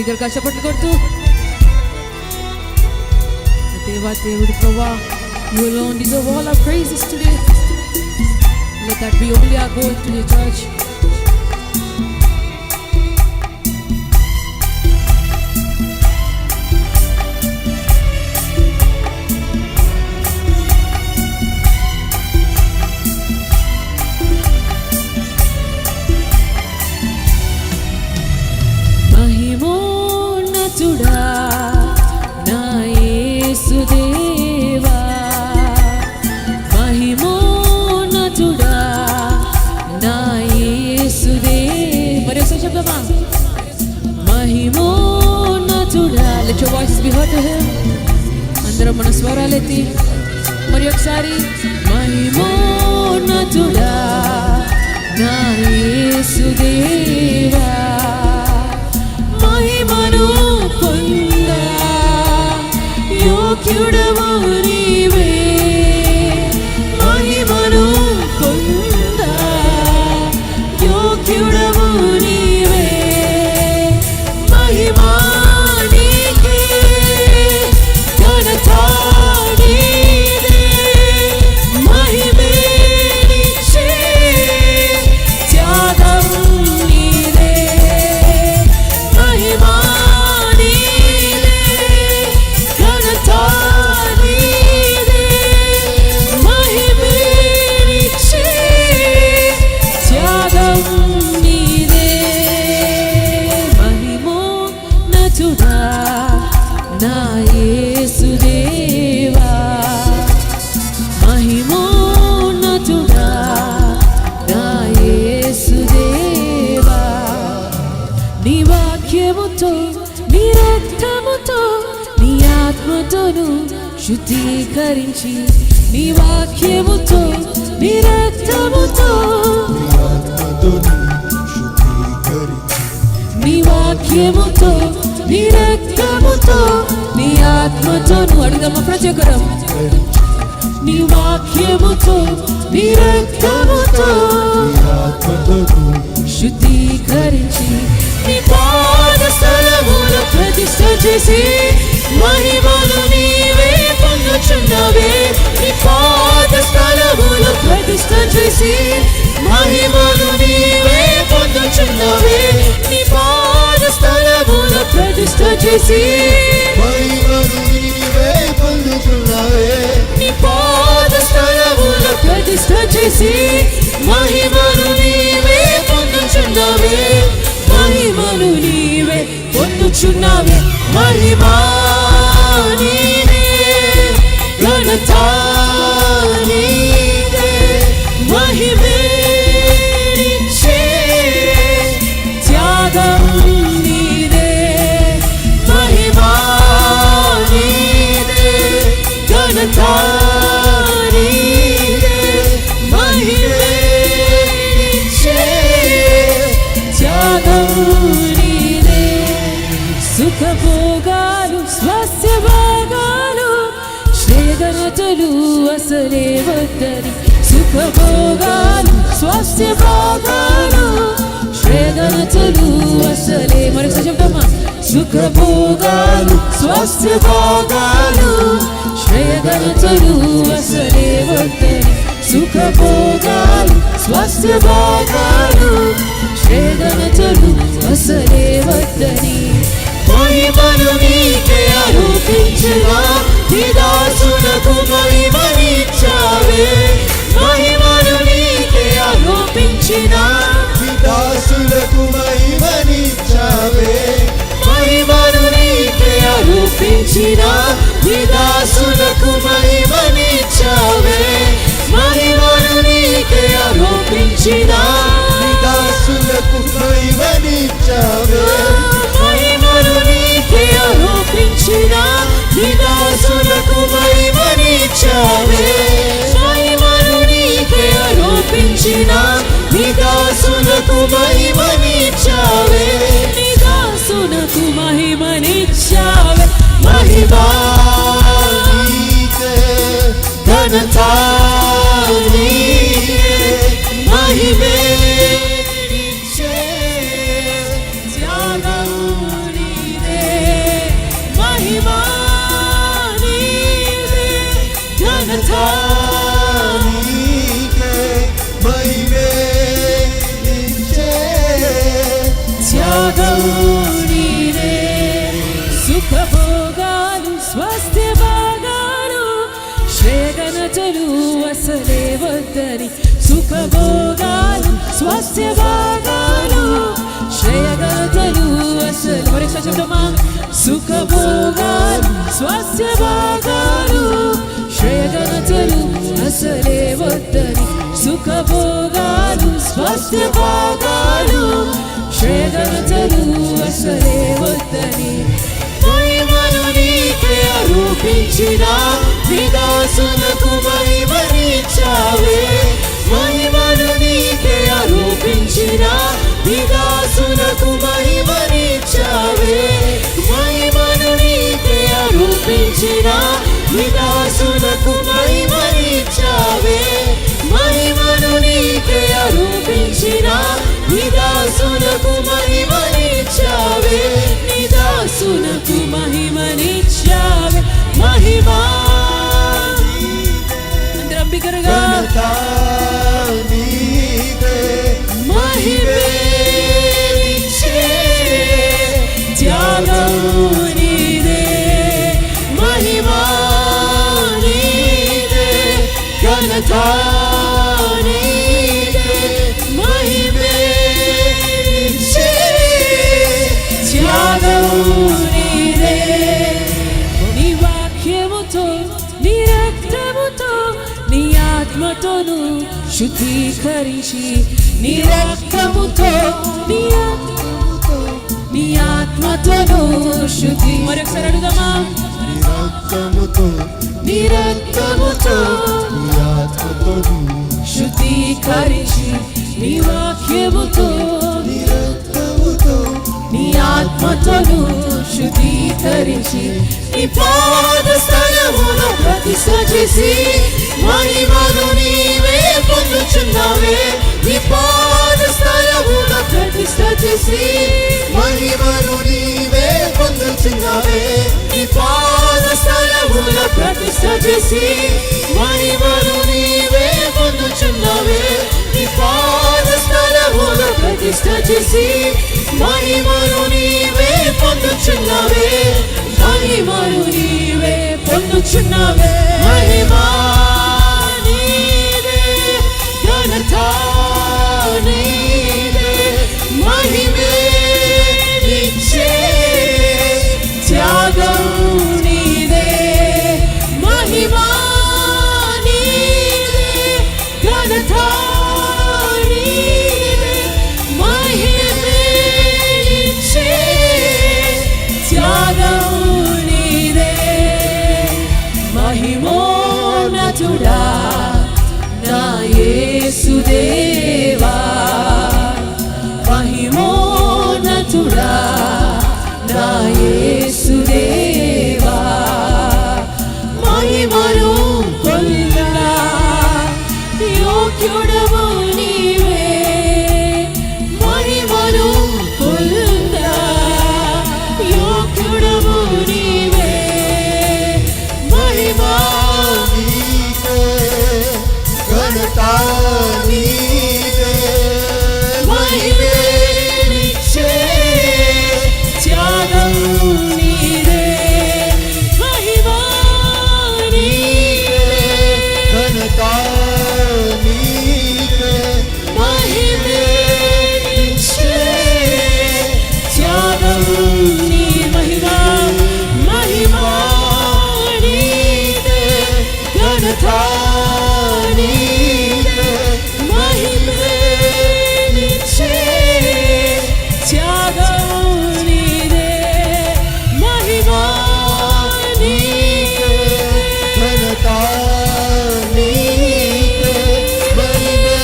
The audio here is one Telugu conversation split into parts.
బిగ్గరగా చప్పట్లు కొడుతూ దేవా దేవుడు ప్రభువా, you alone deserve all our praises today. Let that be only our goal to the church. మహిమోన్నతుడా నా యేసుదేవా, మహిమోన్నతుడా నా యేసుదేవా. మరి ఒకసారి చెప్దామా? మహిమోన్నతుడా. Let your voices be heard to him. అందరం మన స్వరాలెత్తి మరి ఒకసారి మహిమోన్నతుడా నా యేసుదేవా, మహిమను పొందా యోగ్యుడవు నీవే, మహిమను పొందా యోగ్యుడవు నీవే, మహిమా నీకే ఘనత నీదే, మహిమే నీచే త్యాగం నీదే, మహిమా నీదే ఘనత నీదే, మహిమే నీచే త్యాగం నీదే. మహిమోన్నతుడా నా యేసుదేవా, మహిమోన్నతుడా నా యేసుదేవా, నీ వాక్యముతో నీ రక్తముతో నీ ఆత్మతోను శుద్ధీకరించి, నీ వాక్యముతో నీ రక్తముతో నీ వాక్యముతో నీ రక్తముతో నీ ఆత్మతోను అడుగుదామా ప్రతి ఒక్కరం? నీ వాక్యముతో నీ రక్తముతో శుద్ధీకరించి, నీ పాద స్థలములో ప్రతిష్ఠ చేసి మహిమను నీవే పొందుచున్నావే, నీ పాద స్థలములో ప్రతిష్ఠ చేసి మహిమను నీవే పొందుచున్నావే, నీ పాద స్థలములో ప్రతిష్ఠ చేసి మహిమను నీవే పొందుచున్నావే, నీ పాద స్థలములో ప్రతిష్ఠ చేసి మహిమను నీవే పొందుచున్నావే, మహిమను నీవే పొందుచున్నావే, మహిమా నీవే ఘనత నీవే, మహిమే నీచే త్యాగం నీదే, మహిమా నీదే ఘనత నీదే, మహిమే నీచే త్యాగం నీదే. సుఖభోగాలు స్వాస్థ్యభోగాలు శ్రేయఘనతలు అసలే వద్దని, సుఖభోగాలు స్వాస్థ్యభోగాలు శ్రేయఘనతలు అసలే. మరొకసారి చెప్తామా? సుఖభోగాలు స్వాస్థ్యభోగాలు శ్రేయఘనతలు అసలే వద్దని, సుఖభోగాలు స్వాస్థ్యభోగాలు శ్రేయఘనతలు అసలే వద్దని, మహిమను నీకే ఆరోపించిన నీ దాసులకు మహిమనిచ్చావే, మహిమను నీకే ఆరోపించిన నీ దాసులకు మహిమనిచ్చావే, మహిమను నీకే ఆరోపించిన నీ దాసులకు మహిమనిచ్చావే, మహిమను నీకే ఆరోపించిన నీ దాసులకు మహిమనిచ్చావే, మహిమను నీకే ఆరోపించిన నీ దాసులకు మహిమనిచ్చావే, మహిమను నీకే ఆరోపించిన నీ దాసులకు మహిమనిచ్చావే, నీ దాసులకు మహిమనిచ్చావే, మహిమా నీకే ఘనత నీకే, మహిమే నీచే త్యాగం నీదే. ఘనతలు అసలే వద్దని సుఖభోగాలు స్వాస్థ్య భాగాలు శ్రేయఘనతలు అసలు మరొక చెప్తామా సుఖభోగాలు స్వాస్థ్య భాగాలు శ్రేయఘనతలు అసలే వద్దని సుఖభోగాలు స్వాస్థ్య భాగాలు శ్రేయఘనతలు అసలే వద్దని మహిమను నీకే ఆరోపించిన నీ దాసులకు మహిమనిచ్చావే మహిమను నీకే ఆరోపించిన నీ దాసులకు మహిమనిచ్చావే మహిమను నీకే ఆరోపించిన నీ దాసులకు మహిమనిచ్చావే మహిమను నీకే ఆరోపించిన నీ దాసులకు మహిమనిచ్చావే నీ దాసులకు మహిమనిచ్చావే మహిమా అందరం బిగ్గరగా మహిమే నీచే త్యాగం నీదే మహిమా నీదే ఘనత నీదే మహిమే నీచే త్యాగం నీదే నీ వాక్యముతో నీ రక్తముతో నీ ఆత్మతోను శుద్ధీకరించి నీ రక్తముతో నీ ఆత్మతోను శుద్ధి మరొకసారి అడుగుదామా నీ రక్తముతో నీ ఆత్మతోను శుద్ధీకరించి నీ వాక్యముతో నీ రక్తముతో నీ ఆత్మతోను శుద్ధీకరించి నీ పాద స్థలమును ప్రతిష్ఠ చేసి మహిమను నీవే పొందుచున్నావే నీ పాద స్థలమును ప్రతిష్ఠ చేసి మహిమను నీవే పొందుచున్నావే నీ పాద స్థలమును ప్రతిష్ఠ చేసి మహిమను నీవే పొందుచున్నావే నీ పాద స్థలమును ప్రతిష్ఠ చేసి మహిమను నీవే పొందుచున్నావే మహిమను నీవే పొందుచున్నావే మహిమా నీవే ఘనత నీవే మహిమే నీచే త్యాగం నీదే మహిమా నీవే ఘనత నీవే మహిమే నీచే త్యాగం నీదే మహిమోన్నతుడా నా యేసుదేవా మహిమోన్నతుడా నా యేసుదేవా మహిమను కొల్లా యోగ్యుడవు నీవే మహిమను కొల్లా యోగ్యుడవు నీవే మహిమా నీకే ఘనత నీకే మహిమే నీచే త్యాగం నీదే మహిమా నీవే ఘనత నీకే మహిమే నీచే త్యాగం నీ మహిమా మహిమా నీదే ఘనత నీదే మహిమే నీచే త్యాగం నీదే మహిమా నీదే ఘనత నీకే మహిమే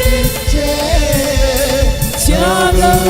నీచే త్యాగం